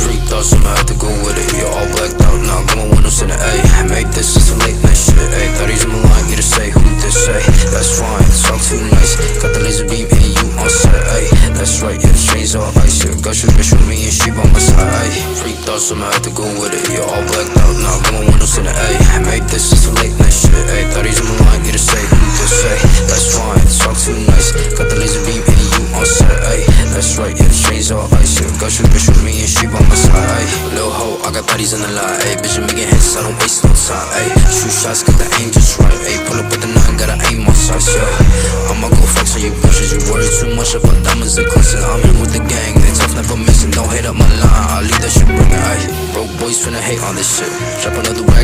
Freak thoughts, I'ma have to go with it. You're all blacked out, now got my windows in the A. Make this is some late night shit, ayy. Thought he's on the line, get to say who this, say. That's fine, talk too nice. Got the laser beam and you on set, ayy. That's right, yeah, the chains all ice. Yeah, got you bitch with me and she by my side, ayy. Freak thoughts, I'ma have to go with it. You're all blacked out, now got my windows in the A. Make this is some late night shit, ayy. Thought he's on the line, get to say who this, say. That's fine, talk too nice. Got the laser beam and you on set, ayy. That's right, yeah, the chains all ice. Yeah, got you bitch with me and she by my side, ayy. Lil' ho, I got baddies in the line, ayy. Bitch, I'm making hits, I don't waste no time, ayy. Shoot shots, got the aim just right, ayy. Pull up with the 9, gotta aim on sights, yeah. I'ma go flex on you bitches, you worry too much about diamonds and clutches. I'm in with the gang, they tough, never missing. Don't hate up my line, I'll leave that shit bringing, ayy. Broke boys finna hate on this shit. Drop another bag.